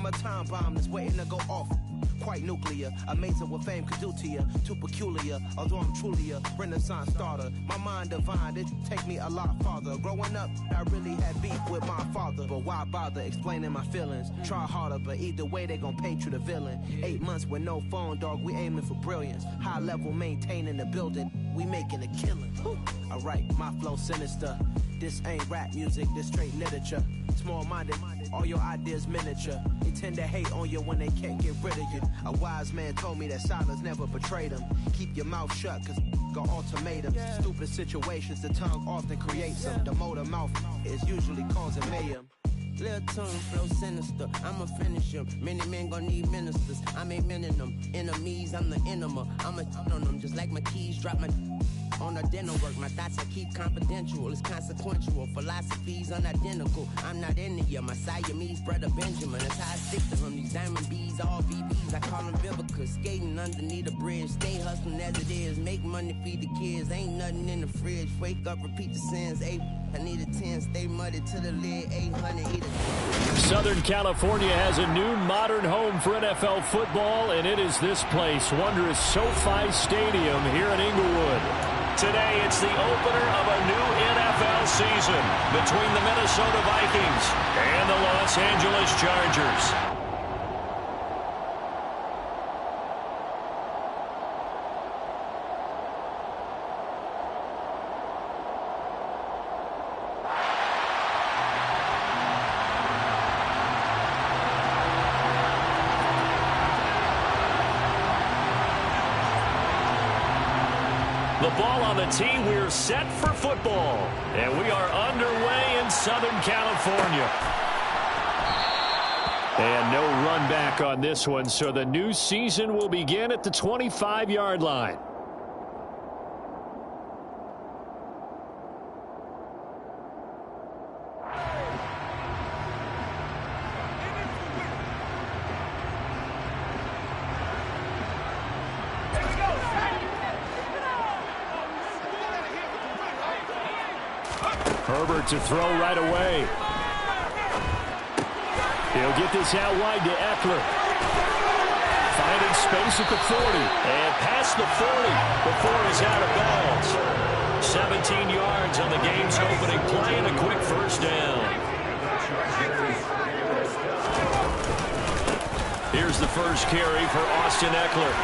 I'm a time bomb that's waiting to go off. Quite nuclear, amazing what fame could do to you. Too peculiar, although I'm truly a renaissance starter. My mind divine, it take me a lot farther. Growing up, I really had beef with my father. But why bother explaining my feelings? Try harder, but either way they gon' paint you the villain. 8 months with no phone, dog, we aiming for brilliance. High level maintaining the building, we making a killing. Alright, my flow sinister. This ain't rap music, this straight literature. Small-minded, all your ideas miniature. They tend to hate on you when they can't get rid of you. A wise man told me that silence never betrayed him. Keep your mouth shut, cause got ultimatums. Stupid situations, the tongue often creates them. The motor mouth is usually causing mayhem. Little tune, flow sinister, I'ma finish him. Many men gon' need ministers, I'm aiming them. Enemies, I'm the enema. I'ma on them, just like my keys, drop my on the dental work. My thoughts I keep confidential, it's consequential. Philosophies unidentical, I'm not into you. My Siamese brother Benjamin, that's how I stick to him. These diamond bees, all VBs, I call them Vivica. Skating underneath a bridge, stay hustling as it is. Make money, feed the kids, ain't nothing in the fridge. Wake up, repeat the sins, I need a 10, stay muddy to the lid, 800, eat a... Southern California has a new modern home for NFL football, and it is this place, wondrous SoFi Stadium here in Inglewood. Today, it's the opener of a new NFL season between the Minnesota Vikings and the Los Angeles Chargers. The ball on the tee, we're set for football. And we are underway in Southern California. And no run back on this one, so the new season will begin at the 25-yard line. Herbert to throw right away. He'll get this out wide to Eckler. Finding space at the 40. And past the 40 before he's out of bounds. 17 yards on the game's opening play and a quick first down. Here's the first carry for Austin Eckler.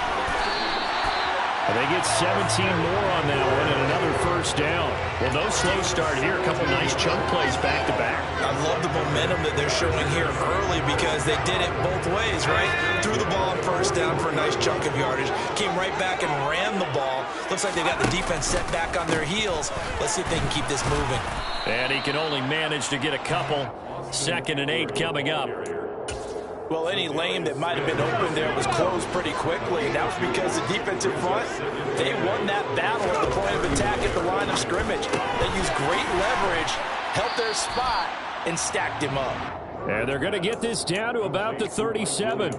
They get 17 more on that one and another first down. Well, no slow start here. A couple nice chunk plays back-to-back. I love the momentum that they're showing here early because they did it both ways, right? Threw the ball on first down for a nice chunk of yardage. Came right back and ran the ball. Looks like they got the defense set back on their heels. Let's see if they can keep this moving. And he can only manage to get a couple. 2nd and 8 coming up. Well, any lane that might have been open there was closed pretty quickly. And that was because the defensive front, they won that battle at the point of attack at the line of scrimmage. They used great leverage, held their spot, and stacked him up. And they're going to get this down to about the 37.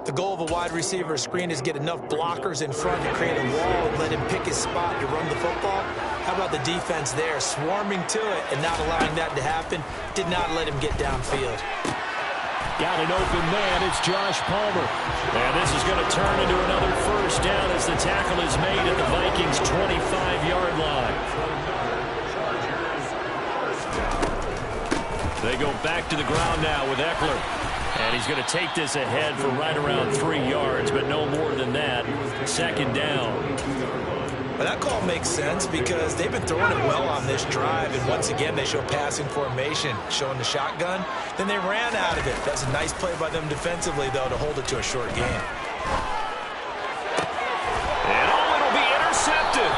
The goal of a wide receiver screen is get enough blockers in front to create a wall and let him pick his spot to run the football. How about the defense there, swarming to it and not allowing that to happen? Did not let him get downfield. Got an open man. It's Josh Palmer. And this is going to turn into another first down as the tackle is made at the Vikings' 25-yard line. They go back to the ground now with Eckler. And he's going to take this ahead for right around 3 yards, but no more than that. 2nd down. Well, that call makes sense because they've been throwing it well on this drive, and once again they show passing formation, showing the shotgun. Then they ran out of it. That's a nice play by them defensively, though, to hold it to a short game. And it'll be intercepted.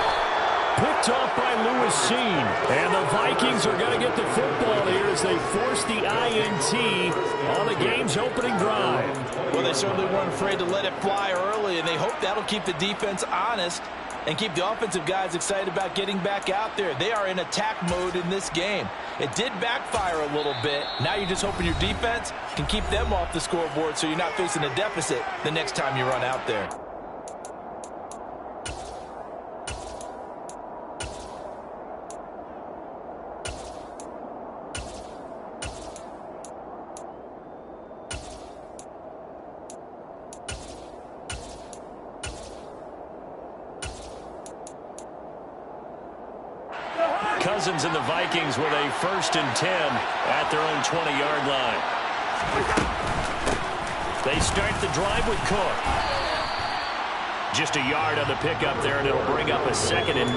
Picked off by Lewis Seen. And the Vikings are going to get the football here as they force the INT on the game's opening drive. Well, they certainly weren't afraid to let it fly early, and they hope that'll keep the defense honest and keep the offensive guys excited about getting back out there. They are in attack mode in this game. It did backfire a little bit. Now you're just hoping your defense can keep them off the scoreboard so you're not facing a deficit the next time you run out there. Cousins and the Vikings with a 1st and 10 at their own 20-yard line. They start the drive with Cook. Just a yard on the pickup there, and it'll bring up a 2nd and 9.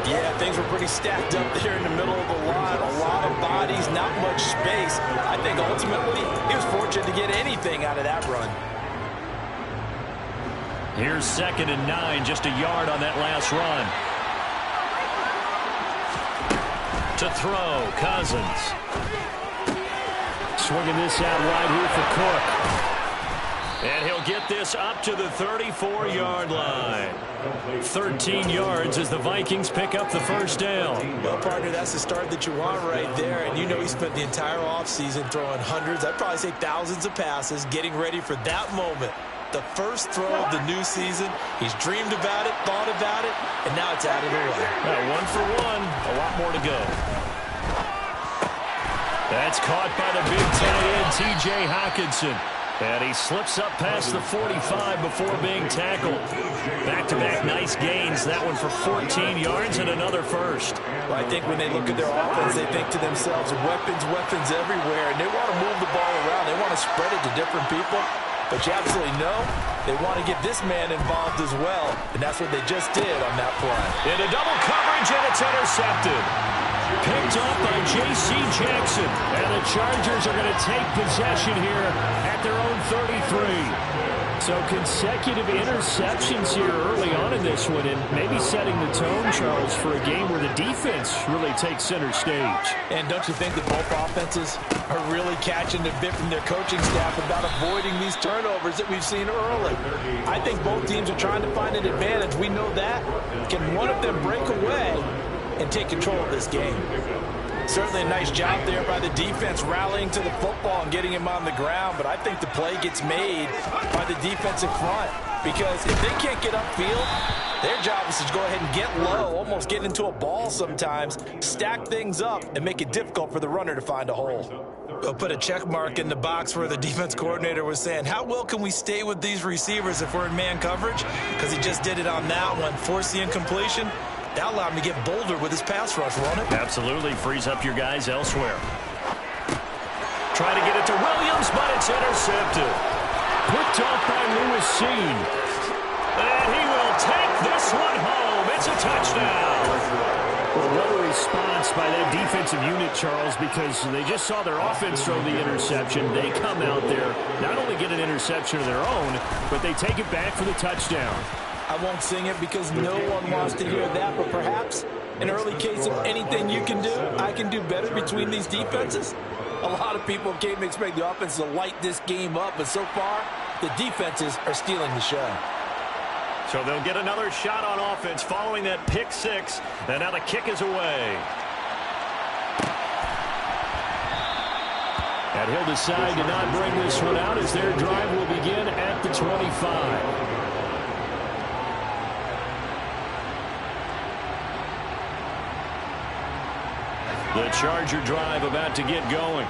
Yeah, things were pretty stacked up there in the middle of the line. A lot of bodies, not much space. I think ultimately he was fortunate to get anything out of that run. Here's 2nd and 9, just a yard on that last run. To throw, Cousins. Swinging this out wide here for Cook. And he'll get this up to the 34-yard line. 13 yards as the Vikings pick up the 1st down. Well, partner, that's the start that you want right there. And you know he spent the entire offseason throwing hundreds, I'd probably say thousands of passes, getting ready for that moment. The first throw of the new season. He's dreamed about it, thought about it, and now it's out of the way. Well, 1 for 1, a lot more to go. That's caught by the big tight end, T.J. Hockenson. And he slips up past the 45 before being tackled. Back-to-back nice gains. That one for 14 yards and another 1st. Well, I think when they look at their offense, they think to themselves, weapons everywhere. And they want to move the ball around. They want to spread it to different people. But you absolutely know they want to get this man involved as well. And that's what they just did on that play. Into double coverage, and it's intercepted. Picked up by J.C. Jackson. And the Chargers are going to take possession here at their own 33. So consecutive interceptions here early on in this one, and maybe setting the tone, Charles, for a game where the defense really takes center stage. And don't you think that both offenses are really catching the bit from their coaching staff about avoiding these turnovers that we've seen early? I think both teams are trying to find an advantage. We know that. Can one of them break away and take control of this game? Certainly a nice job there by the defense rallying to the football and getting him on the ground, but I think the play gets made by the defensive front, because if they can't get upfield, their job is to go ahead and get low, almost get into a ball sometimes, stack things up, and make it difficult for the runner to find a hole. We'll put a check mark in the box where the defense coordinator was saying, how well can we stay with these receivers if we're in man coverage? Because he just did it on that one, forced the incompletion. That allowed him to get bolder with his pass rush, won't it? Absolutely. Frees up your guys elsewhere. Try to get it to Williams, but it's intercepted. Picked off by Lewis Seen. And he will take this one home. It's a touchdown. Well, what a response by that defensive unit, Charles, because they just saw their offense throw the interception. They come out there, not only get an interception of their own, but they take it back for the touchdown. I won't sing it because no one wants to hear that, but perhaps an early case of anything you can do, I can do better between these defenses. A lot of people came to expect the offense to light this game up, but so far, the defenses are stealing the show. So they'll get another shot on offense following that pick six, and now the kick is away. And he'll decide to not bring this one out as their drive will begin at the 25. The Charger drive about to get going.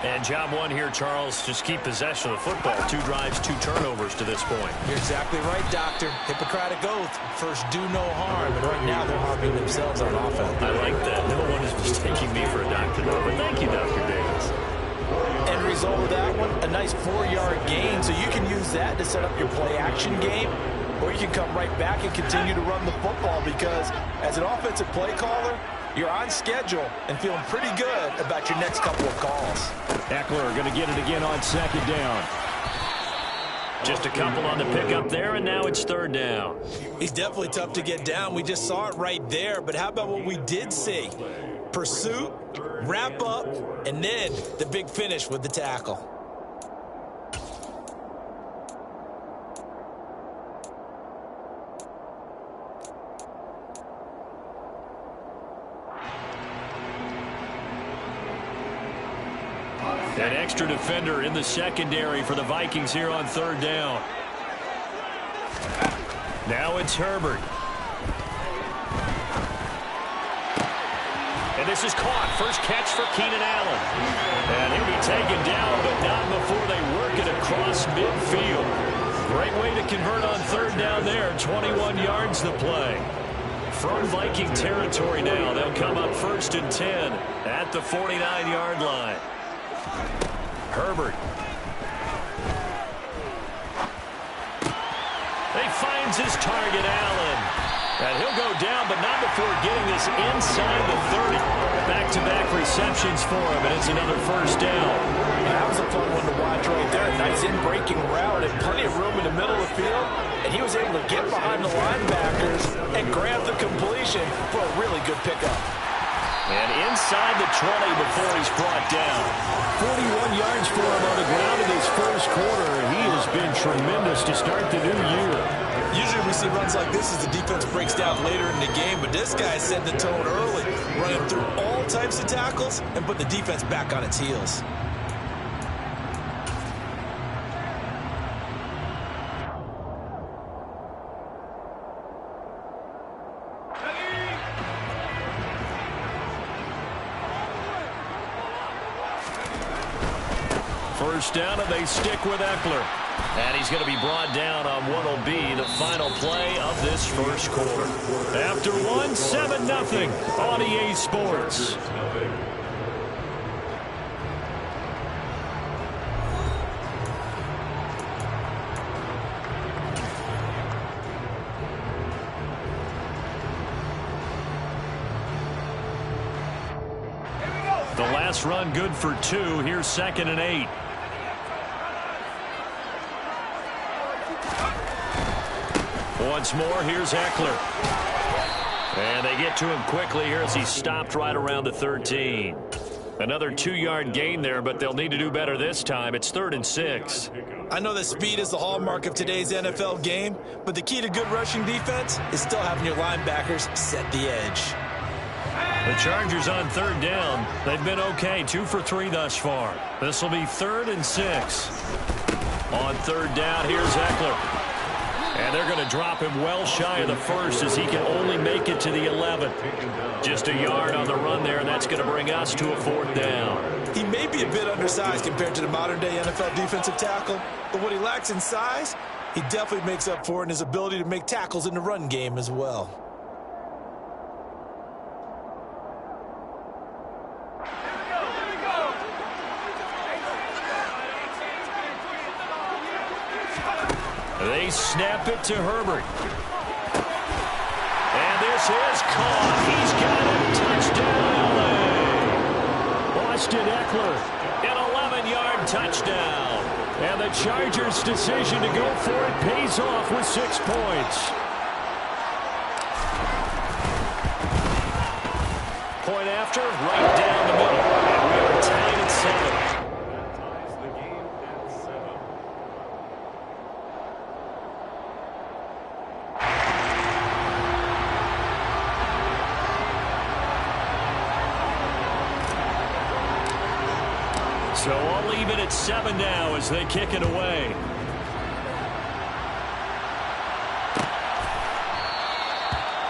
And job one here, Charles, just keep possession of the football. 2 drives, 2 turnovers to this point. You're exactly right, Doctor. Hippocratic oath. First, do no harm. And right now, they're harming themselves on offense. I like that. No one is mistaking me for a doctor, though. But thank you, Dr. Davis. End result of that one, a nice 4-yard gain. So you can use that to set up your play-action game. Or you can come right back and continue to run the football, because as an offensive play caller, you're on schedule and feeling pretty good about your next couple of calls. Eckler going to get it again on 2nd down. Just a couple on the pickup there, and now it's 3rd down. He's definitely tough to get down. We just saw it right there. But how about what we did see? Pursuit, wrap up, and then the big finish with the tackle. An extra defender in the secondary for the Vikings here on 3rd down. Now it's Herbert. And this is caught. First catch for Keenan Allen. And he'll be taken down, but not before they work it across midfield. Great way to convert on 3rd down there. 21 yards the play. from Viking territory now. They'll come up 1st and 10 at the 49-yard line. Herbert. He finds his target, Allen. And he'll go down, but not before getting this inside the 30. Back-to-back receptions for him, and it's another first down. That was a fun one to watch right there. Nice in-breaking route and plenty of room in the middle of the field. And he was able to get behind the linebackers and grab the completion for a really good pickup. And inside the 20 before he's brought down. 41 yards for him on the ground in his first quarter. He has been tremendous to start the new year. Usually we see runs like this as the defense breaks down later in the game, but this guy set the tone early, running through all types of tackles and put the defense back on its heels. First down, and they stick with Eckler. And he's going to be brought down on what will be the final play of this first quarter. After one, 7-0 on EA Sports. The last run good for 2. Here's 2nd and 8. Once more, here's Eckler. And they get to him quickly here as he's stopped right around the 13. Another 2-yard gain there, but they'll need to do better this time. It's 3rd and 6. I know that speed is the hallmark of today's NFL game, but the key to good rushing defense is still having your linebackers set the edge. The Chargers on 3rd down. They've been okay, 2 for 3 thus far. This will be 3rd and 6. On 3rd down, here's Eckler. And they're going to drop him well shy of the 1st as he can only make it to the 11th. Just a yard on the run there, and that's going to bring us to a 4th down. He may be a bit undersized compared to the modern-day NFL defensive tackle, but what he lacks in size, he definitely makes up for in his ability to make tackles in the run game as well. They snap it to Herbert. And this is caught. He's got it. Touchdown, LA. Austin Eckler, an 11-yard touchdown. And the Chargers' decision to go for it pays off with 6 points. Point after, right down the middle. And we are tied at 7. So I'll leave it at 7 now as they kick it away.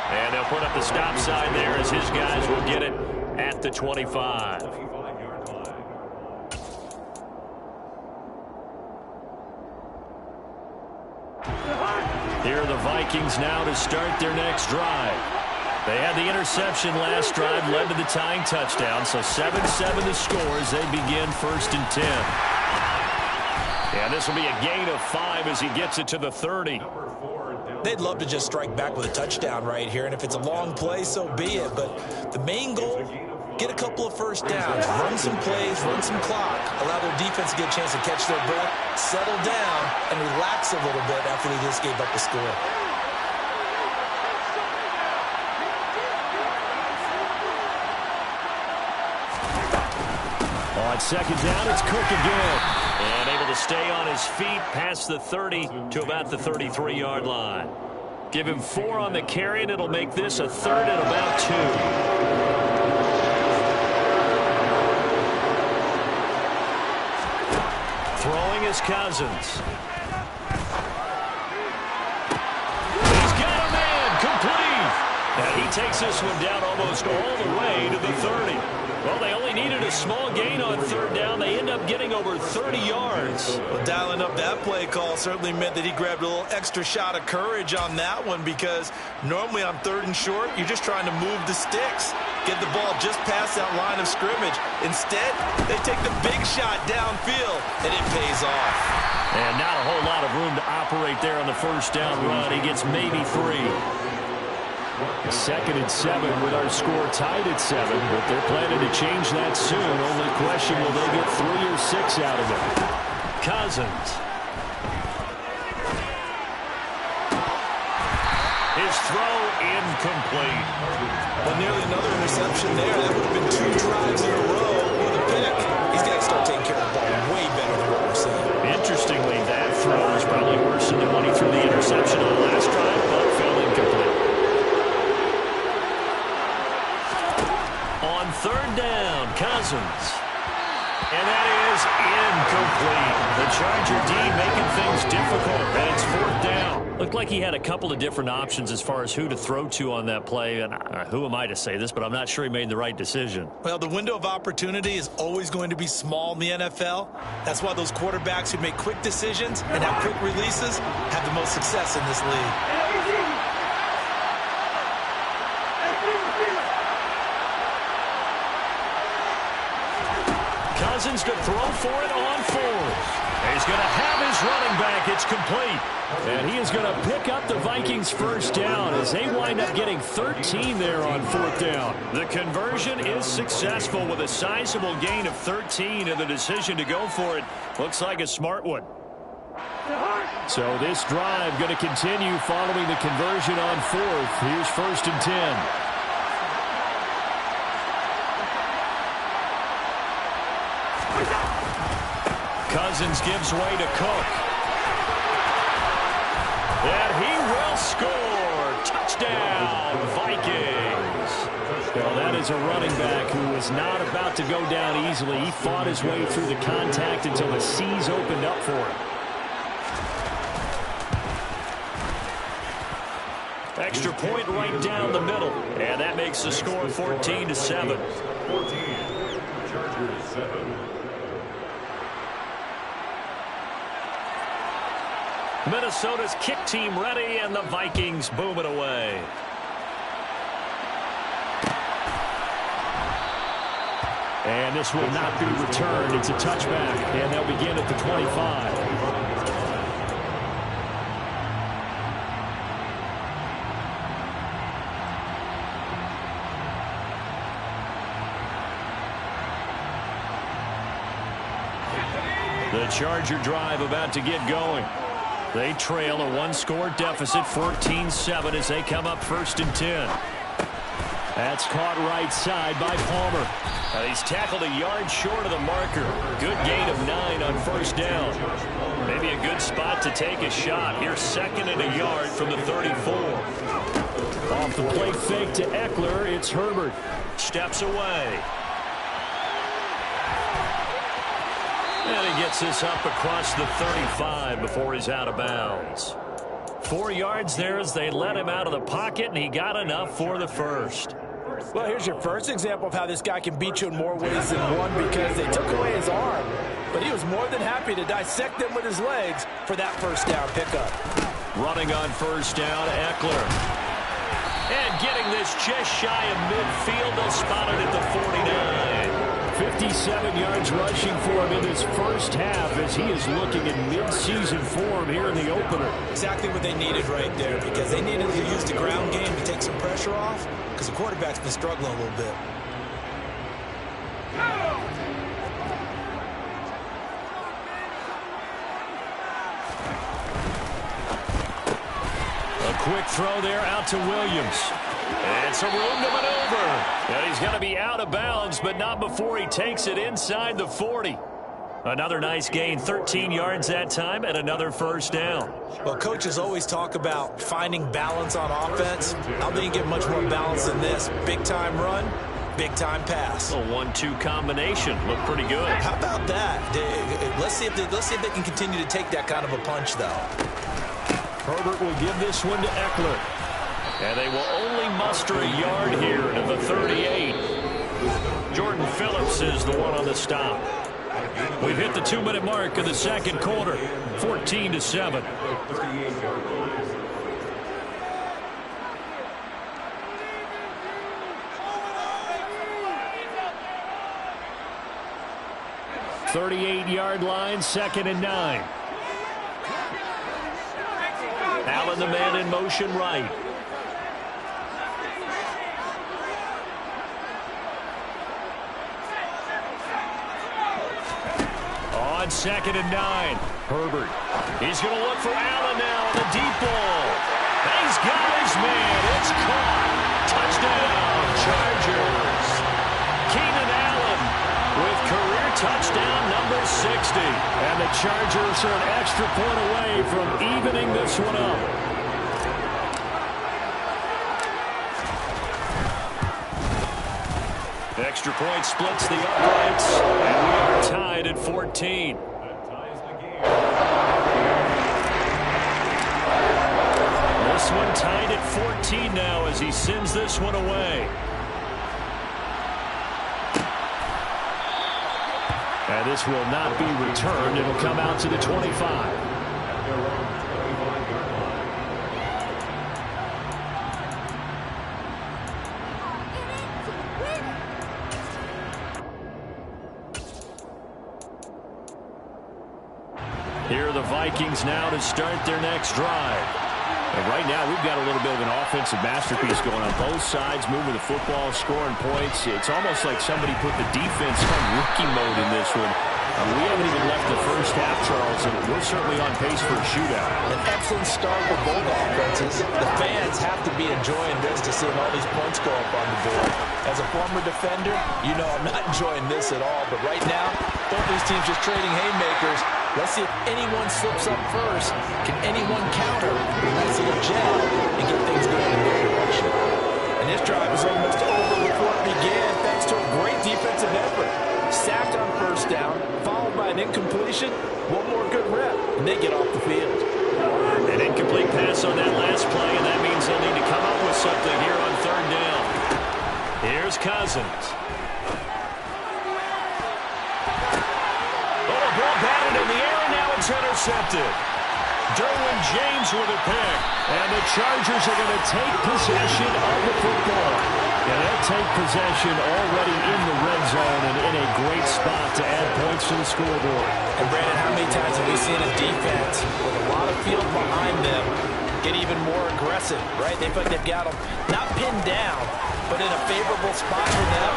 And they'll put up the stop sign there as his guys will get it at the 25. Here are the Vikings now to start their next drive. They had the interception last drive, led to the tying touchdown, so 7-7 the score as they begin 1st and 10. And this will be a gain of 5 as he gets it to the 30. They'd love to just strike back with a touchdown right here, and if it's a long play, so be it. But the main goal, get a couple of first downs, run some plays, run some clock, allow their defense to get a chance to catch their breath, settle down, and relax a little bit after they just gave up the score. On 2nd down, it's Cook again. And able to stay on his feet past the 30 to about the 33-yard line. Give him 4 on the carry, and it'll make this a 3rd and about 2. Throwing is Cousins. He's got a man complete. And he takes this one down almost all the way to the 30. Well, they only needed a small gain on third down. They end up getting over 30 yards. Well, dialing up that play call certainly meant that he grabbed a little extra shot of courage on that one, because normally on 3rd and short, you're just trying to move the sticks, get the ball just past that line of scrimmage. Instead, they take the big shot downfield, and it pays off. And not a whole lot of room to operate there on the first down run. He gets maybe 3. 2nd and 7 with our score tied at 7, but they're planning to change that soon. Only question, will they get 3 or 6 out of it? Cousins. His throw incomplete. Well, nearly another interception there. That would have been 2 drives in a row with a pick. He's got to start taking care of the ball way better than what we're seeing. Interestingly, that throw is probably worse than the one he threw the interception on the last drive, but fell incomplete. On 3rd down, Cousins. And that is incomplete. The Charger D making things difficult, and it's 4th down. Looked like he had a couple of different options as far as who to throw to on that play. And who am I to say this, but I'm not sure he made the right decision. Well, the window of opportunity is always going to be small in the NFL. That's why those quarterbacks who make quick decisions and have quick releases have the most success in this league. Cousins to throw for it on 4th. He's going to have his running back. It's complete. And he is going to pick up the Vikings' first down as they wind up getting 13 there on 4th down. The conversion is successful with a sizable gain of 13, and the decision to go for it looks like a smart one. So this drive going to continue following the conversion on 4th. Here's 1st and 10. Cousins gives way to Cook. And he will score. Touchdown, Vikings. Well, that is a running back who is not about to go down easily. He fought his way through the contact until the seas opened up for him. Extra point right down the middle. And that makes the score 14-7. 14, Chargers 7. Minnesota's kick team ready, and the Vikings boom it away. And this will not be returned. It's a touchback, and they'll begin at the 25. The Charger drive about to get going. They trail a 1-score deficit, 14-7, as they come up 1st and 10. That's caught right side by Palmer. He's tackled a yard short of the marker. Good gain of 9 on 1st down. Maybe a good spot to take a shot. Here's 2nd and a yard from the 34. Off the play fake to Eckler, it's Herbert. Steps away. And he gets this up across the 35 before he's out of bounds. 4 yards there as they let him out of the pocket, and he got enough for the first. Well, here's your first example of how this guy can beat you in more ways than one, because they took away his arm, but he was more than happy to dissect them with his legs for that first down pickup. Running on 1st down, Eckler. And getting this just shy of midfield. They'll spot it at the 49. 57 yards rushing for him in this first half as he is looking in mid-season form here in the opener. Exactly what they needed right there, because they needed to use the ground game to take some pressure off, because the quarterback's been struggling a little bit. A quick throw there out to Williams. It's a room to maneuver. And he's going to be out of bounds, but not before he takes it inside the 40. Another nice gain, 13 yards that time, and another first down. Well, coaches always talk about finding balance on offense. I don't think you get much more balance than this. Big-time run, big-time pass. A 1-2 combination. Looked pretty good. How about that? Let's see if they can continue to take that kind of a punch, though. Herbert will give this one to Eckler. And they will only muster a yard here to the 38. Jordan Phillips is the one on the stop. We've hit the 2-minute mark of the second quarter, 14-7. $38-yard line, 2nd and 9. Allen, the man in motion right. On 2nd and 9, Herbert. He's going to look for Allen now on the deep ball. And he's got his man. It's caught. Touchdown, Chargers. Keenan Allen with career touchdown number 60. And the Chargers are an extra point away from evening this one up. Extra point splits the uprights, and we are tied at 14. This one tied at 14 now as he sends this one away. And this will not be returned. It'll come out to the 25. Here are the Vikings now to start their next drive. And right now, we've got a little bit of an offensive masterpiece going on both sides, moving the football, scoring points. It's almost like somebody put the defense on rookie mode in this one. We haven't even left the first half, Charles, and we're certainly on pace for a shootout. An excellent start for both offenses. The fans have to be enjoying this to see all these points go up on the board. As a former defender, you know I'm not enjoying this at all. But right now, both these teams just trading haymakers. Let's see if anyone slips up first. Can anyone counter a nice little jab and get things going in their direction? And this drive is almost over before it began thanks to a great defensive effort. Sacked on first down, followed by an incompletion. One more good rep, and they get off the field. An incomplete pass on that last play, and that means they'll need to come up with something here on 3rd down. Here's Cousins. Ball batted in the air, and now it's intercepted. Derwin James with a pick, and the Chargers are going to take possession of the football. And they'll take possession already in the red zone and in a great spot to add points to the scoreboard. And Brandon, how many times have we seen a defense with a lot of field behind them get even more aggressive, right? They feel like they've got them not pinned down, but in a favorable spot for them.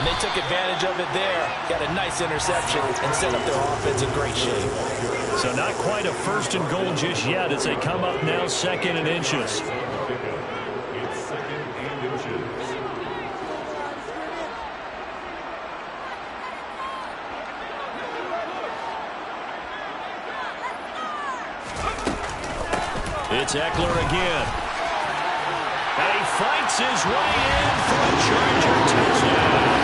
And they took advantage of it there. Got a nice interception and set up their offense in great shape. So not quite a 1st and goal just yet as they come up now 2nd and inches. It's Eckler again. And he fights his way in for a Charger touchdown.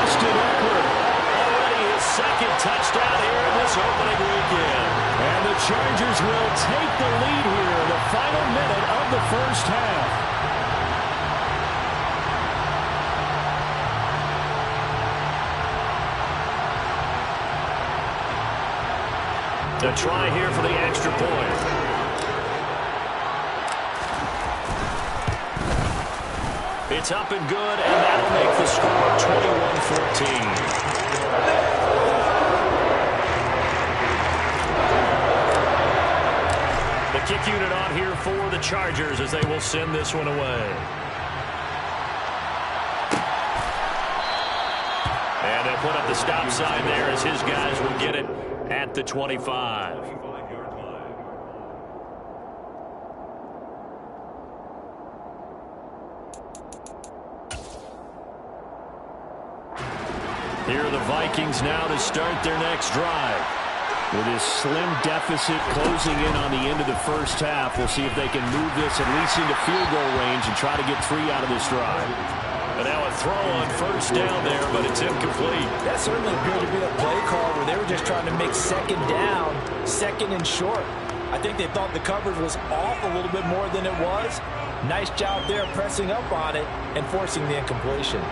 Austin Eckler, already his 2nd touchdown here in this opening weekend. And the Chargers will take the lead here in the final minute of the first half. A try here for the extra point. It's up and good, and that'll make the score 21-14. The kick unit on here for the Chargers as they will send this one away. And they'll put up the stop sign there as his guys will get it at the 25. Here are the Vikings now to start their next drive. With this slim deficit closing in on the end of the first half, we'll see if they can move this at least into field goal range and try to get 3 out of this drive. And now a throw on first down there, but it's incomplete. That certainly appeared to be a play call where they were just trying to make 2nd down, 2nd and short. I think they thought the coverage was off a little bit more than it was. Nice job there pressing up on it and forcing the incompletion.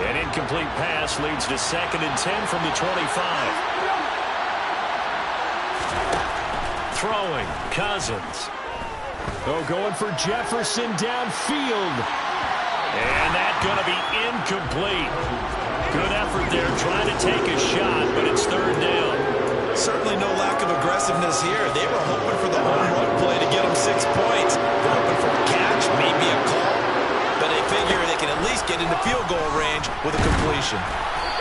An incomplete pass leads to 2nd and 10 from the 25. Throwing, Cousins. Oh, going for Jefferson downfield. And that's going to be incomplete. Good effort there trying to take a shot, but it's 3rd down. Certainly no lack of aggressiveness here. They were hoping for the home run play to get them 6 points. They're hoping for a catch, maybe a call. But they figure they can at least get into field goal range with a completion.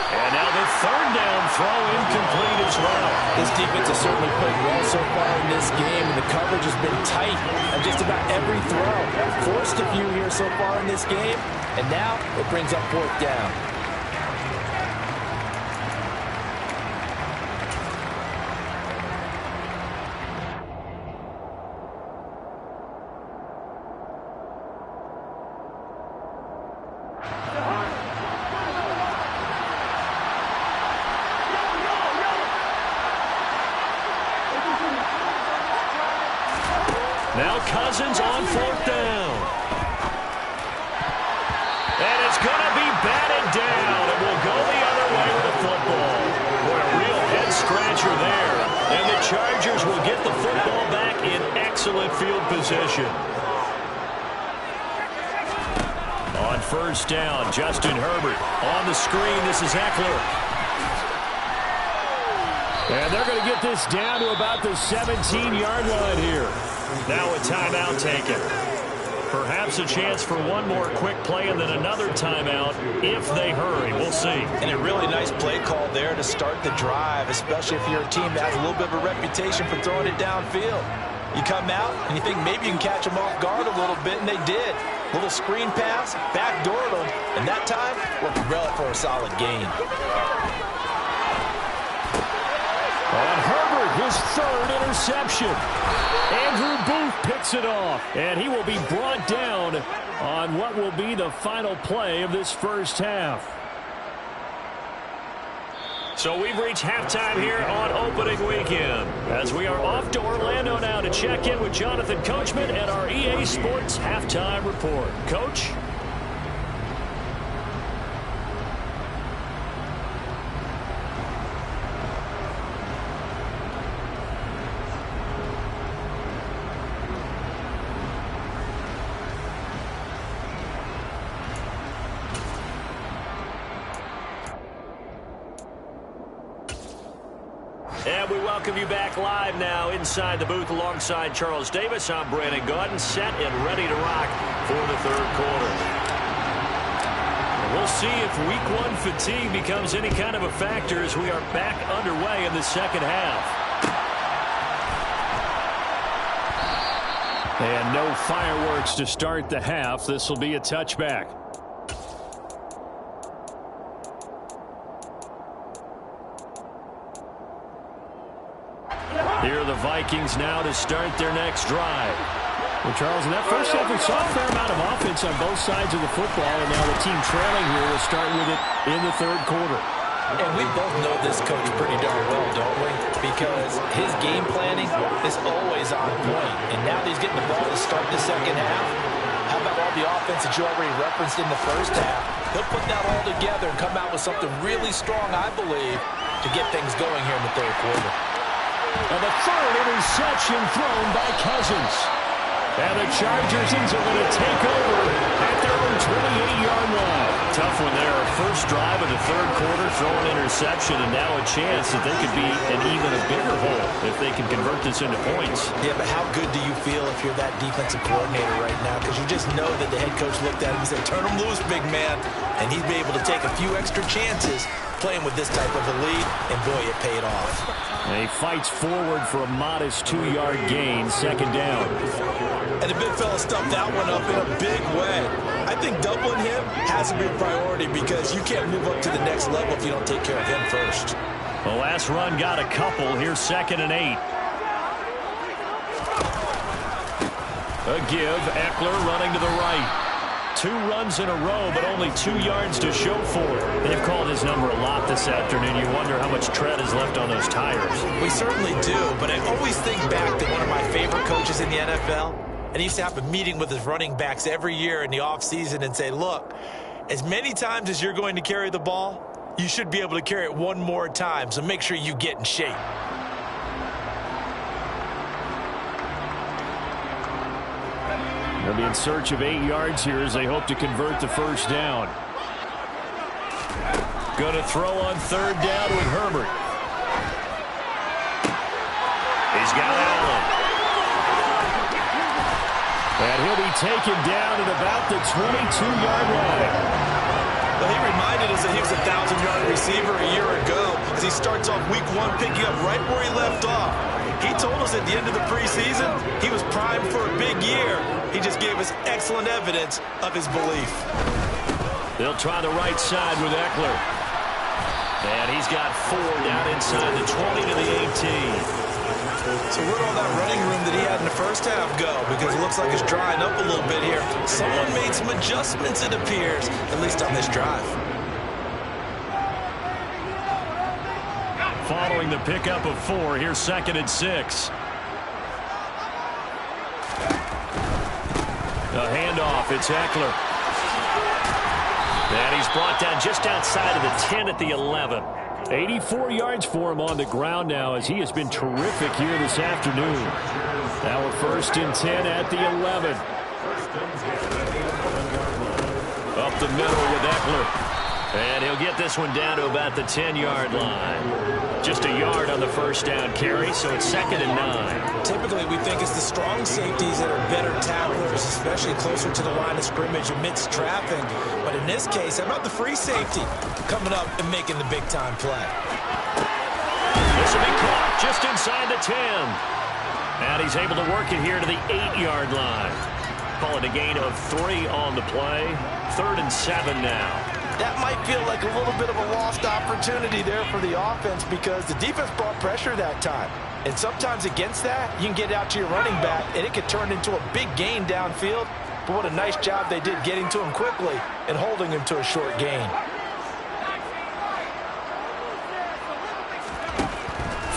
And now the 3rd down throw incomplete as well. This defense has certainly played well so far in this game, and the coverage has been tight on just about every throw. Forced a few here so far in this game, and now it brings up 4th down. Now Cousins on 4th down. And it's going to be batted down. It will go the other way with the football. Boy, a real head-scratcher there. And the Chargers will get the football back in excellent field position. On 1st down, Justin Herbert. On the screen, this is Eckler. And they're going to get this down to about the 17-yard line here. Now a timeout taken. Perhaps a chance for one more quick play and then another timeout if they hurry. We'll see. And a really nice play call there to start the drive, especially if you're a team that has a little bit of a reputation for throwing it downfield. You come out and you think maybe you can catch them off guard a little bit, and they did. Little screen pass, backdoored them, and that time worked well for a solid gain. On Herbert, his 3rd interception. Andrew Booth picks it off, and he will be brought down on what will be the final play of this 1st half. So we've reached halftime here on opening weekend, as we are off to Orlando now to check in with Jonathan Coachman and our EA Sports Halftime Report. Coach? And we welcome you back live now inside the booth alongside Charles Davis. I'm Brandon Gaudin, set and ready to rock for the 3rd quarter. And we'll see if Week 1 fatigue becomes any kind of a factor as we are back underway in the 2nd half. And no fireworks to start the half. This will be a touchback. Here are the Vikings now to start their next drive. Well, Charles, in that first half, we saw a fair amount of offense on both sides of the football, and now the team trailing here will start with it in the 3rd quarter. And we both know this coach pretty darn well, don't we? Because his game planning is always on point. And now that he's getting the ball to start the 2nd half, how about all the offense that you already referenced in the 1st half? He'll put that all together and come out with something really strong, I believe, to get things going here in the 3rd quarter. And the 3rd interception thrown by Cousins. And the Chargers are going to take over at their own 28-yard line. Tough one there. First drive of the 3rd quarter, throw an interception, and now a chance that they could be in even a bigger hole if they can convert this into points. Yeah, but how good do you feel if you're that defensive coordinator right now? Because you just know that the head coach looked at him and said, turn him loose, big man. And he'd be able to take a few extra chances playing with this type of a lead, and boy, it paid off. And he fights forward for a modest 2-yard gain, 2nd down. And the big fella stuffed that one up in a big way. I think doubling him has to be a priority because you can't move up to the next level if you don't take care of him first. The last run got a couple. Here's 2nd and 8. A give. Eckler running to the right. 2 runs in a row, but only 2 yards to show for it. They've called his number a lot this afternoon. You wonder how much tread is left on those tires. We certainly do, but I always think back to one of my favorite coaches in the NFL, and he used to have a meeting with his running backs every year in the offseason and say, look, as many times as you're going to carry the ball, you should be able to carry it one more time, so make sure you get in shape. They'll be in search of 8 yards here as they hope to convert the first down. Going to throw on 3rd down with Herbert. He's got Allen. And he'll be taken down at about the 22-yard line. Well, he reminded us that he was a 1,000-yard receiver a year ago as he starts off week 1 picking up right where he left off. He told us at the end of the preseason he was primed for a big year. He just gave us excellent evidence of his belief. They'll try the right side with Eckler. And he's got 4 down inside the 20 to the 18. So where'd all that running room that he had in the first half go? Because it looks like it's drying up a little bit here. Someone made some adjustments, it appears, at least on this drive. Following the pickup of 4, here's 2nd and 6. A handoff, it's Eckler. And he's brought down just outside of the 10 at the 11. 84 yards for him on the ground now as he has been terrific here this afternoon. Now a 1st and 10 at the 11. Up the middle with Eckler. And he'll get this one down to about the 10-yard line. Just a yard on the first down carry, so it's 2nd and 9. Typically, we think it's the strong safeties that are better tacklers, especially closer to the line of scrimmage amidst traffic. But in this case, how about the free safety coming up and making the big-time play? This will be caught just inside the 10. And he's able to work it here to the 8-yard line. Call it a gain of 3 on the play. 3rd and 7 now. That might feel like a little bit of a lost opportunity there for the offense because the defense brought pressure that time. And sometimes against that, you can get out to your running back, and it could turn into a big gain downfield. But what a nice job they did getting to him quickly and holding him to a short gain.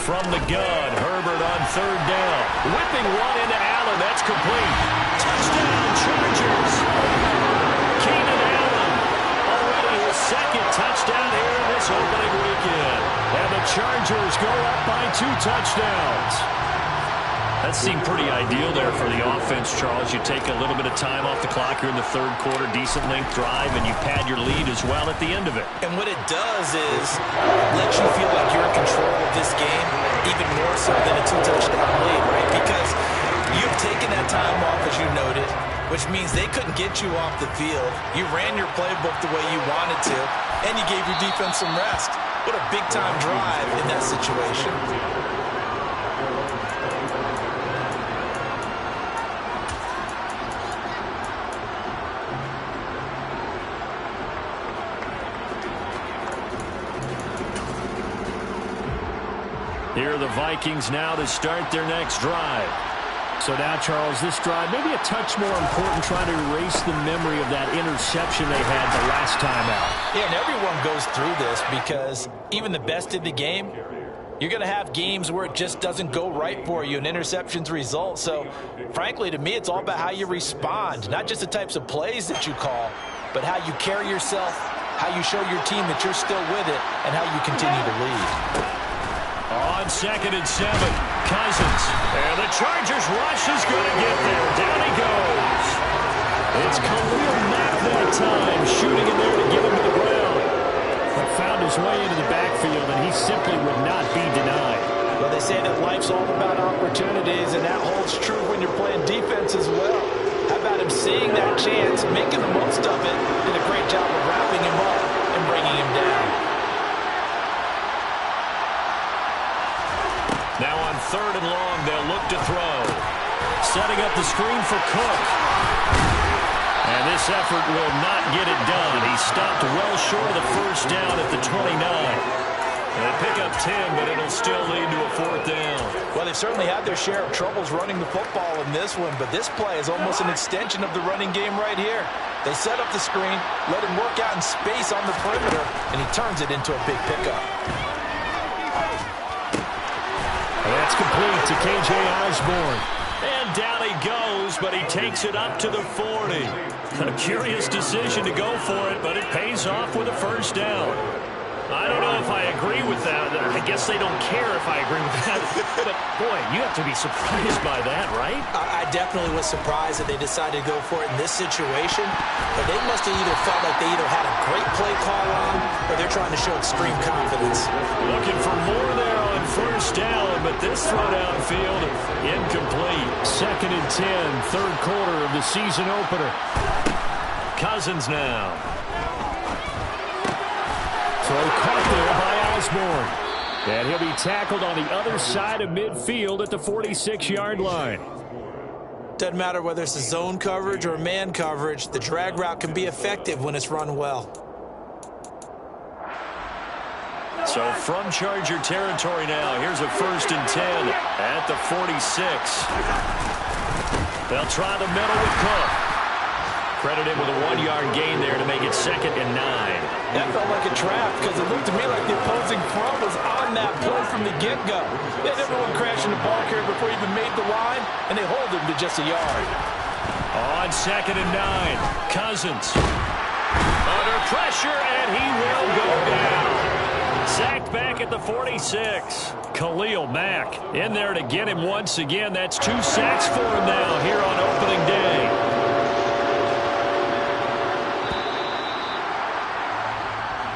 From the gun, Herbert on 3rd down. Whipping one into Allen. That's complete. Touchdown, Chargers. Keenan Allen. Already his 2nd touchdown here in this opening weekend. And the Chargers go up by 2 touchdowns. That seemed pretty ideal there for the offense, Charles. You take a little bit of time off the clock here in the 3rd quarter, decent length drive, and you pad your lead as well at the end of it. And what it does is let you feel like you're in control of this game, even more so than a 2-touchdown lead, right? Because you've taken that time off, as you noted, which means they couldn't get you off the field. You ran your playbook the way you wanted to, and you gave your defense some rest. What a big-time drive in that situation. Here are the Vikings now to start their next drive. So now, Charles, this drive maybe a touch more important, trying to erase the memory of that interception they had the last time out. Yeah, and everyone goes through this because even the best in the game, you're going to have games where it just doesn't go right for you and interceptions result. So, frankly, to me, it's all about how you respond, not just the types of plays that you call, but how you carry yourself, how you show your team that you're still with it, and how you continue to lead. On 2nd and 7, Cousins. And the Chargers rush is going to get there. Down he goes. It's Khalil Mack that time, shooting in there to get him to the ground. But found his way into the backfield, and he simply would not be denied. Well, they say that life's all about opportunities, and that holds true when you're playing defense as well. How about him seeing that chance, making the most of it, did a great job of wrapping him up and bringing him down. Now on 3rd and long, they'll look to throw. Setting up the screen for Cook. And this effort will not get it done. He stopped well short of the first down at the 29. They pick up 10, but it'll still lead to a 4th down. Well, they've certainly had their share of troubles running the football in this one, but this play is almost an extension of the running game right here. They set up the screen, let him work out in space on the perimeter, and he turns it into a big pickup. And that's complete to K.J. Osborne. And down he goes, but he takes it up to the 40. A curious decision to go for it, but it pays off with a 1st down. I don't know if I agree with that. I guess they don't care if I agree with that. But, boy, you have to be surprised by that, right? I definitely was surprised that they decided to go for it in this situation. But they must have either felt like they either had a great play call on or they're trying to show extreme confidence. Looking for more there on 1st down, but this throw downfield, incomplete. 2nd and 10, 3rd quarter of the season opener. Cousins now. Throw caught there by Osborne. And he'll be tackled on the other side of midfield at the 46-yard line. Doesn't matter whether it's a zone coverage or man coverage, the drag route can be effective when it's run well. So from Charger territory now, here's a 1st and 10 at the 46. They'll try the middle with Cook. Credited with a 1-yard gain there to make it 2nd and 9. That felt like a trap because it looked to me like the opposing front was on that play from the get-go. They had everyone crashing the ball carrier before he even made the line, and they hold him to just a yard. On 2nd and 9, Cousins. Under pressure, and he will go down. Sacked back at the 46. Khalil Mack in there to get him once again. That's 2 sacks for him now here on opening day.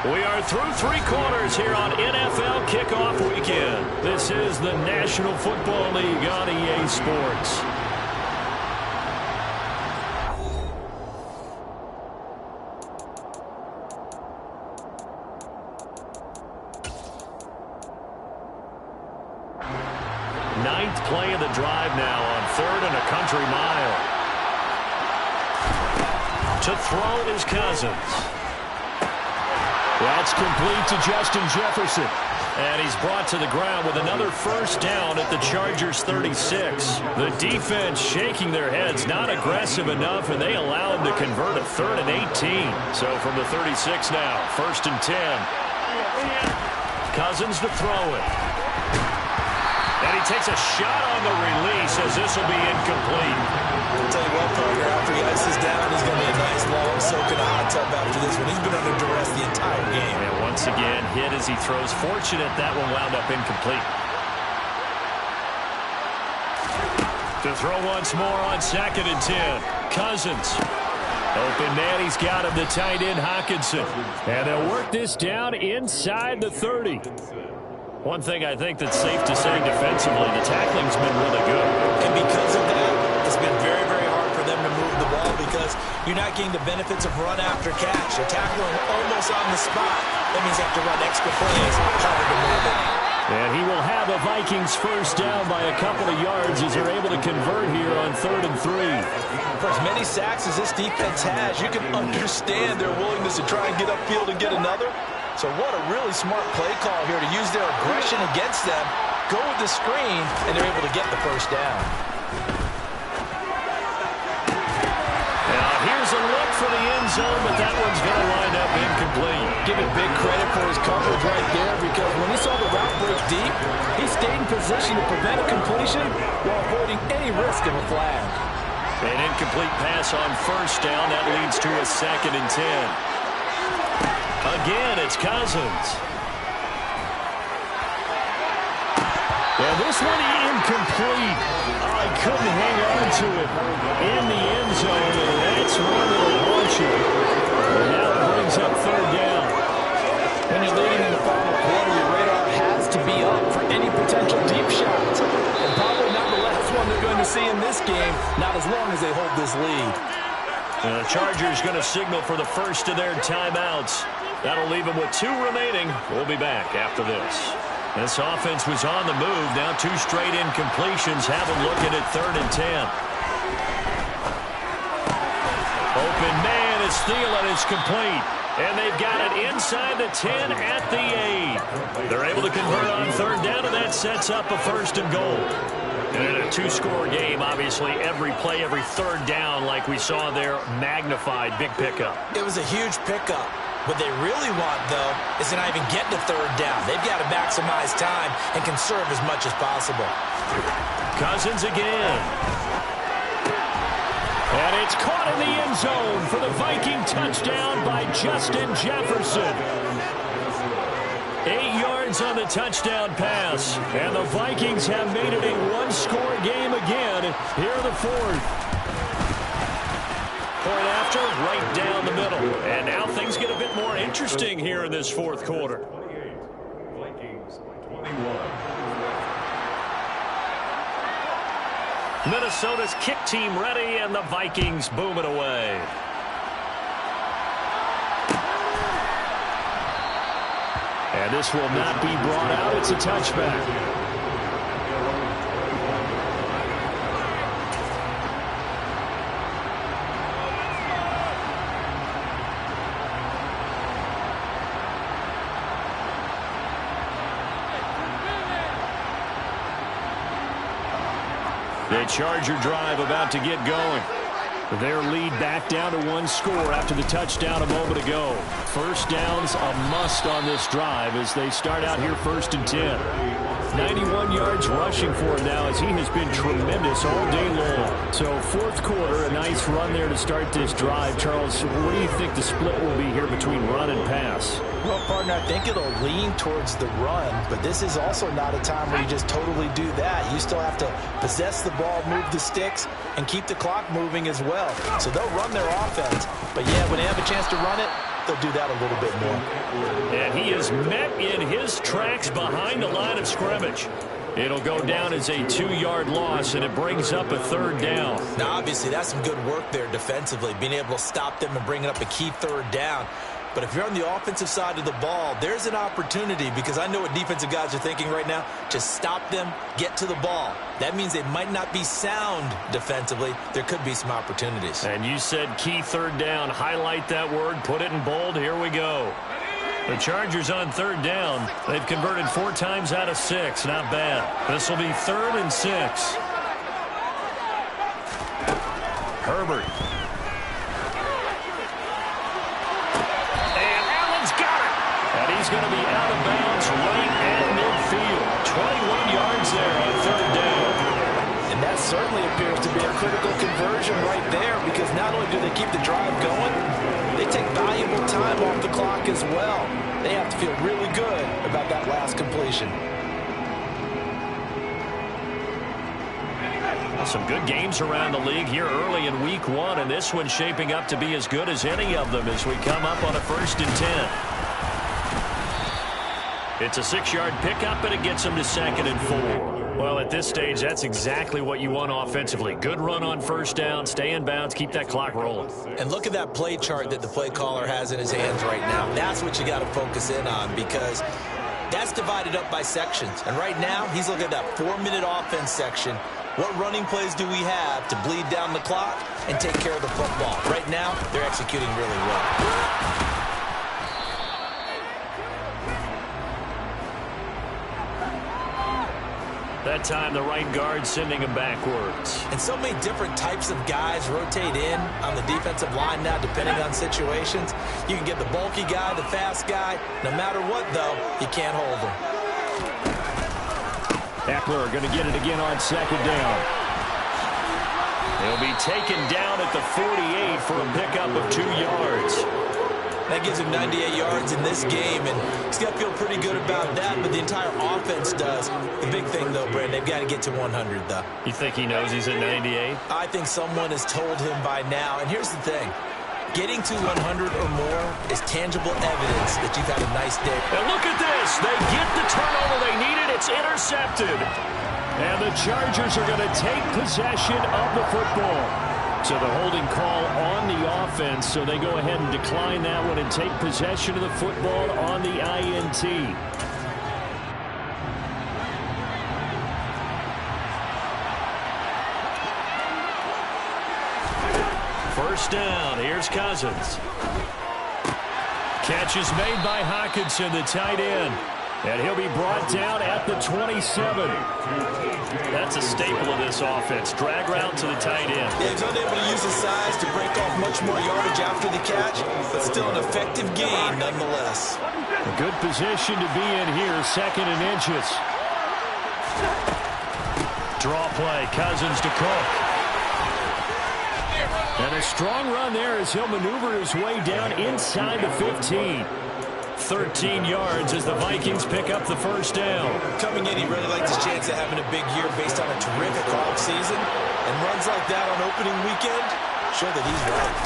We are through 3 quarters here on NFL Kickoff Weekend. This is the National Football League on EA Sports. Ninth play of the drive now on 3rd and a country mile. To throw is Cousins. That's complete to Justin Jefferson. And he's brought to the ground with another 1st down at the Chargers 36. The defense shaking their heads, not aggressive enough, and they allow him to convert a 3rd and 18. So from the 36 now, 1st and 10. Cousins to throw it. And he takes a shot on the release as this will be incomplete. I'll tell you what, partner, after he ices down, he's going to be a nice long soak in a hot tub after this one. He's been under duress the entire game. And once again, hit as he throws. Fortunate that one wound up incomplete. To throw once more on 2nd and 10. Cousins. Open man, he's got him, the tight end Hockenson. And they'll work this down inside the 30. One thing I think that's safe to say defensively, the tackling's been really good. And because of that, it's been very, very hard for them to move the ball because you're not getting the benefits of run after catch. They're tackling almost on the spot. That means they have to run extra plays, harder to move it. And he will have a Vikings 1st down by a couple of yards as they're able to convert here on 3rd and 3. For as many sacks as this defense has, you can understand their willingness to try and get upfield and get another. So what a really smart play call here to use their aggression against them, go with the screen, and they're able to get the 1st down. Now here's a look for the end zone, but that one's going to wind up incomplete. Give it big credit for his coverage right there because when he saw the route break deep, he stayed in position to prevent a completion while avoiding any risk of a flag. An incomplete pass on 1st down. That leads to a 2nd and 10. Again, it's Cousins. Well, this one incomplete. Oh, he couldn't hang on to it in the end zone, and that's one that'll launch it. And now it brings up 3rd down. When you're leading in the final quarter, your radar has to be up for any potential deep shots. And probably not the last one they're going to see in this game, not as long as they hold this lead. The Chargers going to signal for the first of their timeouts. That'll leave them with 2 remaining. We'll be back after this. This offense was on the move. Now 2 straight incompletions have them looking at 3rd and 10. Open man, it's Thielen. It's complete. And they've got it inside the 10 at the 8. They're able to convert on third down, and that sets up a first and goal. And in a two-score game, obviously, every play, every third down, like we saw there, magnified, big pickup. It was a huge pickup. What they really want, though, is to not even get to third down. They've got to maximize time and conserve as much as possible. Cousins again. And it's caught in the end zone for the Viking touchdown by Justin Jefferson. 8 yards on the touchdown pass. And the Vikings have made it a one-score game again here in the fourth. Point after, right down the middle. And now things get a bit more interesting here in this fourth quarter. Vikings 21. Minnesota's kick team ready, and the Vikings boom it away. And this will not be brought out. It's a touchback. The Charger drive about to get going. Their lead back down to one score after the touchdown a moment ago. First down's a must on this drive as they start out here first and 10. 91 yards rushing for him now as he has been tremendous all day long. So fourth quarter, a nice run there to start this drive. Charles, what do you think the split will be here between run and pass? Well, partner, I think it'll lean towards the run, but this is also not a time where you just totally do that. You still have to possess the ball, move the sticks, and keep the clock moving as well. So they'll run their offense, but yeah, when they have a chance to run it, they'll do that a little bit more. And he is met in his tracks behind the line of scrimmage. It'll go down as a 2-yard loss, and it brings up a third down. Now, obviously, that's some good work there defensively, being able to stop them and bringing up a key third down. But if you're on the offensive side of the ball, there's an opportunity, because I know what defensive guys are thinking right now. Just stop them, get to the ball. That means they might not be sound defensively. There could be some opportunities. And you said key third down. Highlight that word. Put it in bold. Here we go. The Chargers on third down. They've converted 4 times out of 6. Not bad. This will be 3rd and 6. Herbert. He's going to be out of bounds right at midfield. 21 yards there on third down. And that certainly appears to be a critical conversion right there, because not only do they keep the drive going, they take valuable time off the clock as well. They have to feel really good about that last completion. Some good games around the league here early in week 1, and this one's shaping up to be as good as any of them as we come up on a 1st and 10. It's a 6-yard pickup, and it gets them to 2nd and 4. Well, at this stage, that's exactly what you want offensively. Good run on first down, stay in bounds, keep that clock rolling. And look at that play chart that the play caller has in his hands right now. That's what you got to focus in on, because that's divided up by sections. And right now, he's looking at that 4-minute offense section. What running plays do we have to bleed down the clock and take care of the football? Right now, they're executing really well. That time, the right guard sending him backwards. And so many different types of guys rotate in on the defensive line now, depending on situations. You can get the bulky guy, the fast guy. No matter what, though, you can't hold him. Eckler going to get it again on 2nd down. He'll be taken down at the 48 for a pickup of 2 yards. That gives him 98 yards in this game, and he's got to feel pretty good about that, but the entire offense does. The big thing, though, Brandon, they've got to get to 100, though. You think he knows he's at 98? I think someone has told him by now, and here's the thing. Getting to 100 or more is tangible evidence that you've had a nice day. And look at this. They get the turnover they needed. It's intercepted. And the Chargers are going to take possession of the football. So the holding call on the offense, so they go ahead and decline that one and take possession of the football on the INT. First down, here's Cousins. Catch is made by Hawkinson, the tight end. And he'll be brought down at the 27. That's a staple of this offense. Drag route to the tight end. Yeah, he's unable to use his size to break off much more yardage after the catch, but still an effective gain nonetheless. A good position to be in here, 2nd and inches. Draw play, Cousins to Cook. And a strong run there as he'll maneuver his way down inside the 15. 13 yards as the Vikings pick up the first down. Coming in, he really liked his chance of having a big year based on a terrific offseason. And runs like that on opening weekend show that he's right.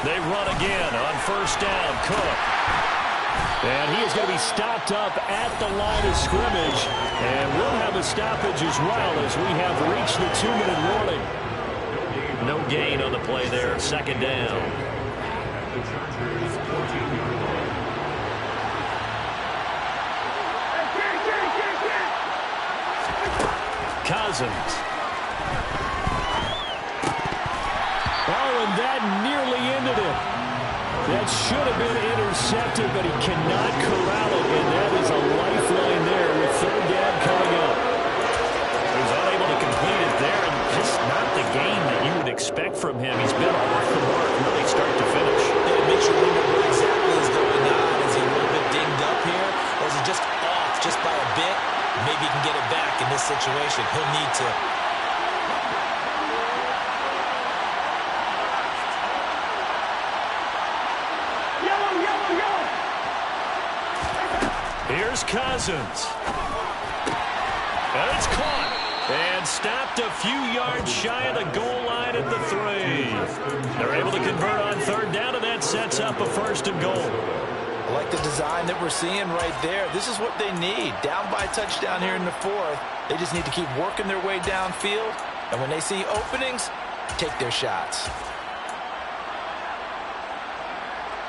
They run again on first down. Cook. And he is going to be stopped up at the line of scrimmage. And we'll have a stoppage as well as we have reached the 2-minute warning. No gain on the play there. 2nd down. Cousins. Oh, and that nearly ended it. That should have been intercepted, but he cannot corral it, and that is a lifeline there with 3rd down coming up. He was unable to complete it there, and just not the game that you would expect from him. He's been off the mark really start to finish. It makes you wonder what exactly is going on. Is he a little bit dinged up here, or is he just off just by a bit? Maybe he can get it back in this situation. He'll need to. Here's Cousins. And it's caught. And stopped a few yards shy of the goal line at the 3. They're able to convert on 3rd down, and that sets up a 1st and goal. I like the design that we're seeing right there. This is what they need. Down by a touchdown here in the 4th. They just need to keep working their way downfield. And when they see openings, take their shots.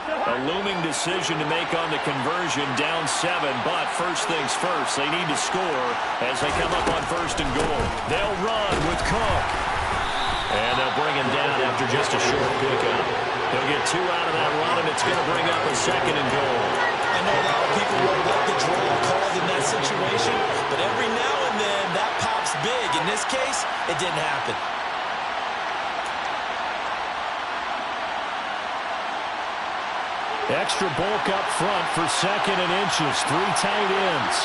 A looming decision to make on the conversion, down 7, but first things first, they need to score as they come up on 1st and goal. They'll run with Cook. And they'll bring him down after just a short pickup. They'll get 2 out of that run, and it's going to bring up a 2nd and goal. I know a lot of people won't like the draw called in that situation, but every now and then that pops big. In this case, it didn't happen. Extra bulk up front for 2nd and inches. 3 tight ends.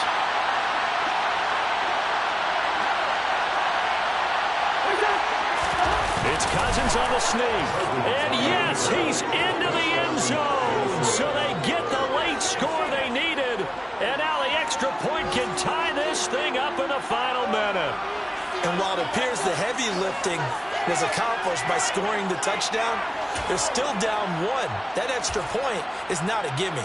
It's Cousins on the sneak. And yes, he's into the end zone. So they get the late score they needed. And now the extra point can tie this thing up in the final minute. And while it appears the heavy lifting was accomplished by scoring the touchdown, they're still down 1. That extra point is not a gimme.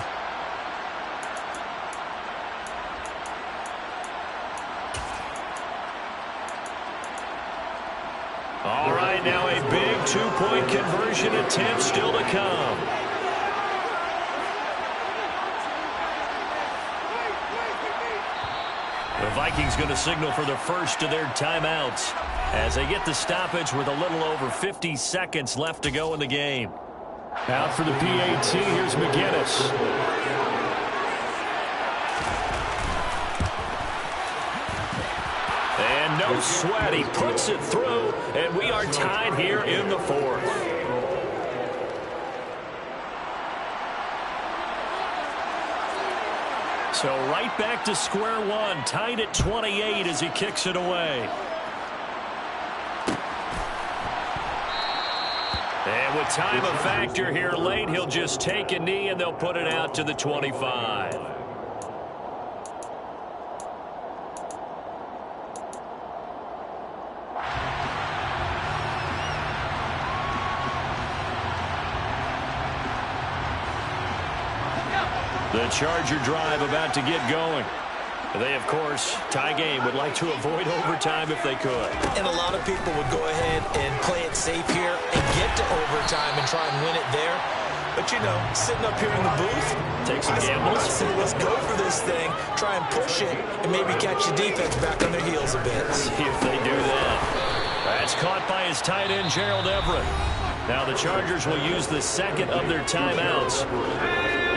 All right, now a big 2-point conversion attempt still to come. The Vikings going to signal for the first of their timeouts as they get the stoppage with a little over 50 seconds left to go in the game. Out for the PAT, here's McGinnis. And no sweat, he puts it through, and we are tied here in the 4th. So right back to square one, tied at 28 as he kicks it away. And with time a factor here late, he'll just take a knee and they'll put it out to the 25. The Charger drive about to get going. They, of course, tie game, would like to avoid overtime if they could. And a lot of people would go ahead and play it safe here and get to overtime and try and win it there. But, you know, sitting up here in the booth, take some gambles. I say let's go for this thing, try and push it, and maybe catch the defense back on their heels a bit. See if they do that. That's caught by his tight end, Gerald Everett. Now the Chargers will use the second of their timeouts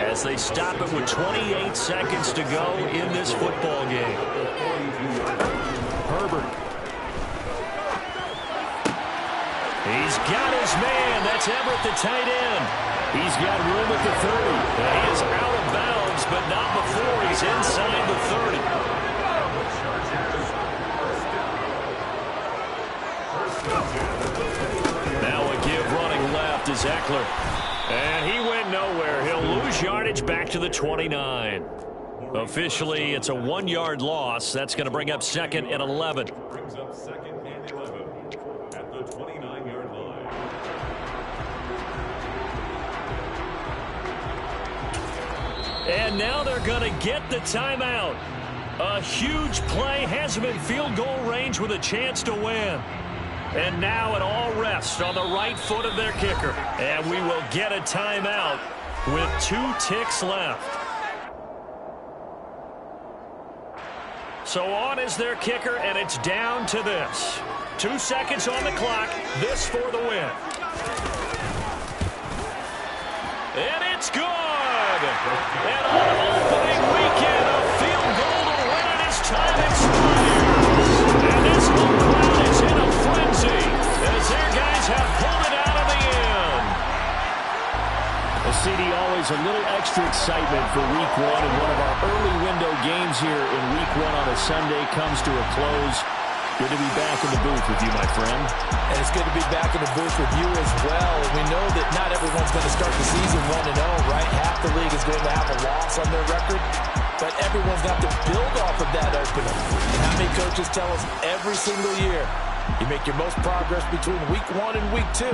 as they stop it with 28 seconds to go in this football game. Herbert. He's got his man. That's Everett, the tight end. He's got room at the 30. He is out of bounds, but not before he's inside the 30. Now a give running left is Eckler. And he went nowhere. He'll lose yardage back to the 29. Officially, it's a 1-yard loss. That's going to bring up 2nd and 11. Brings up 2nd and 11 at the 29-yard line. And now they're going to get the timeout. A huge play has him in field goal range with a chance to win. And now it all rests on the right foot of their kicker. And we will get a timeout with 2 ticks left. So on is their kicker, and it's down to this. 2 seconds on the clock. This for the win. And it's good. And on opening weekend, a field goal to win it as time expires. And this home crowd is in a frenzy as their guys have pulled it out of the end. Well, CD, always a little extra excitement for Week 1, and one of our early window games here in Week 1 on a Sunday comes to a close. Good to be back in the booth with you, my friend. And it's good to be back in the booth with you as well. And we know that not everyone's going to start the season 1-0, right? Half the league is going to have a loss on their record. But everyone's got to build off of that opener. And how many coaches tell us every single year, you make your most progress between Week 1 and Week 2.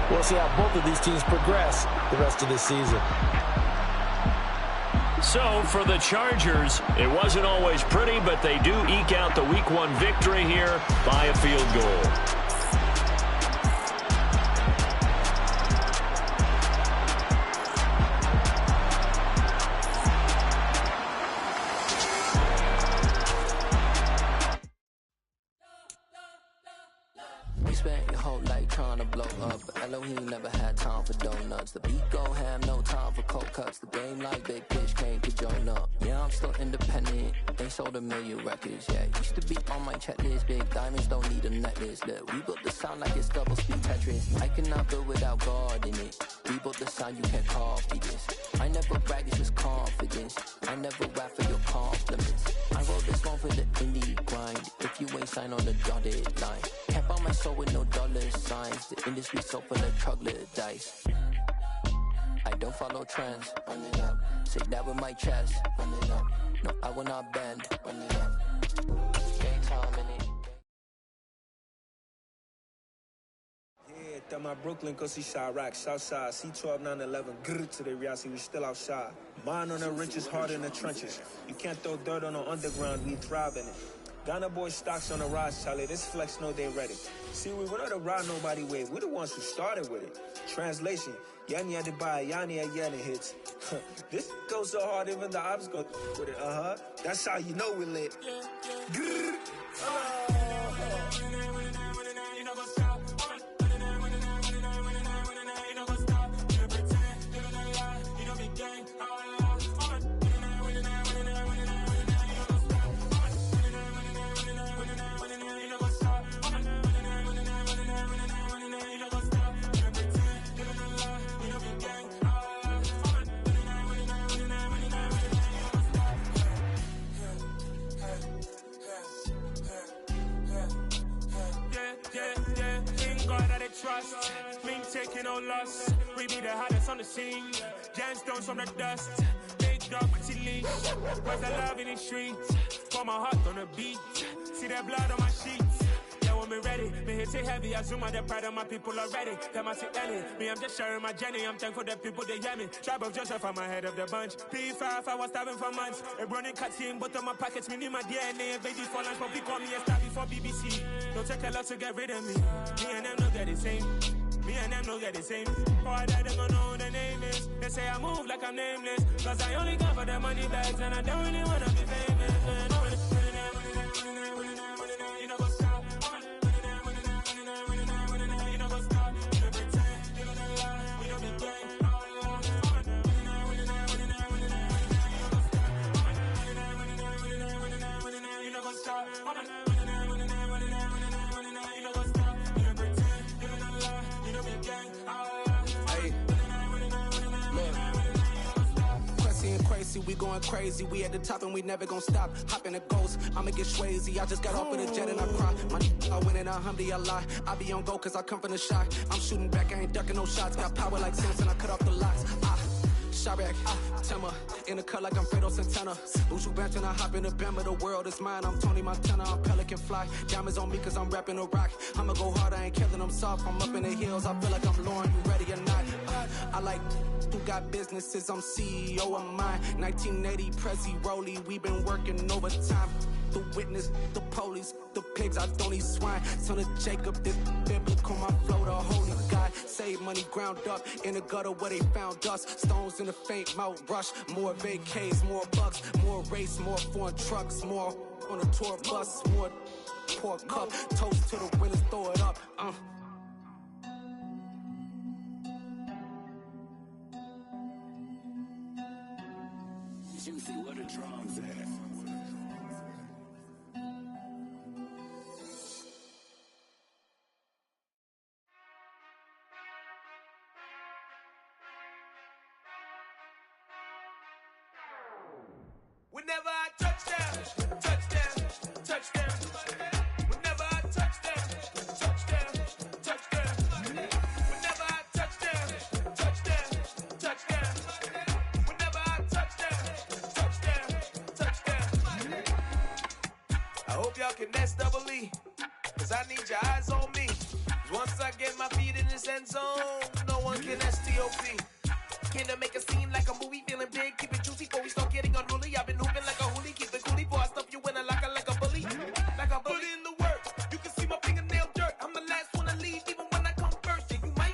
We'll see how both of these teams progress the rest of this season. So, for the Chargers, it wasn't always pretty, but they do eke out the Week 1 victory here by a field goal. You spent your whole life trying to blow up, but Elohim never had time for donuts. The beat go ham, no time for cold cuts. The game like big fish came to join up. Yeah, I'm still independent. They sold 1 million records, yeah. Used to be on my checklist. Big diamonds don't need a necklace. Look, we built the sound like it's double speed Tetris. I cannot build without God in it. We built the sound, you can't copy this. I never brag, it's just confidence. I never rap for your compliments. I wrote this one for the indie grind. If you ain't signed on the dotted line, can't buy my soul with no dollar signs. The industry so full of troglodytes. I don't follow trends. Run it up. Say that with my chest. Run it up. No, I will not bend. Run it up. Game time in it. Yeah, that my Brooklyn, cause he shot rock, Southside, C12, 911, grr to the Riasi, we still outside. Mine on the riches, hard in the trenches. You can't throw dirt on the underground, we thrive in it. Ghana boy stocks on the rise, Charlie. This flex know they ready. See, we're not the ride nobody wave. We're the ones who started with it. Translation: Yanni had to buy, Yanni had Yanni hits. This goes so hard, even the ops go with it. That's how you know we lit. Grrr. Trust, mean taking no loss. We be the hottest on the scene. Gemstones from the dust. Big dog, pretty leash. Where's the love in the streets? Pour my heart on the beat. See that blood on my sheets. Yeah, when me ready, me hit it heavy. I zoom out the pride of my people already. Them I see Ellie. Me, I'm just sharing my journey. I'm thankful that people they hear me. Tribe of Joseph, I'm ahead of the bunch. P5, I was starving for months. A running cut in, but on my pockets, me need my DNA. And baby for lunch, but we call me a star before BBC. Don't take a lot to get rid of me. Me and them know that the same. Me and them know that the same. Boy, that they gonna know the name is. They say I move like I'm nameless. Cause I only got for the money bags. And I don't really wanna be famous. You know, go stop. You know, go stop. lazy, we going crazy. We at the top and we never gonna stop. Hop in a ghost, I'ma get Swayze. I just got off with a jet and I cry. I win in a Humvee, I lie. I be on go cause I come from the shot. I'm shooting back, I ain't ducking no shots. Got power like Samson, I cut off the locks. Shabak, Timmer, in the cut like I'm Fredo Santana. Uju Banton, I hop in the Bama, the world is mine. I'm Tony Montana, I'm Pelican Fly. Diamonds on me cause I'm rapping a rock. I'ma go hard, I ain't killing them soft. I'm up in the hills, I feel like I'm Lauren, you ready or not? I like who got businesses, I'm CEO of mine. 1980 Prezi Rolly, we been working overtime. The witness, the police, the pigs, I don't eat swine. Son of Jacob, this biblical, my flow, the holy God. Save money ground up in the gutter where they found us. Stones in the faint mouth rush. More vacays, more bucks, more race, more foreign trucks, more on a tour bus, more pour cup. Toast to the winners, throw it up. Juicy, what a drums at. Whenever I touchdown, touchdown, touchdown. Whenever I touchdown, touchdown, touchdown. Whenever I touchdown, touchdown, touchdown. Whenever I touchdown, touchdown, touchdown. I hope y'all can nest double E, cause I need your eyes on me. Once I get my feet in this end zone, no one can STOP. Can to make a scene like a movie, feeling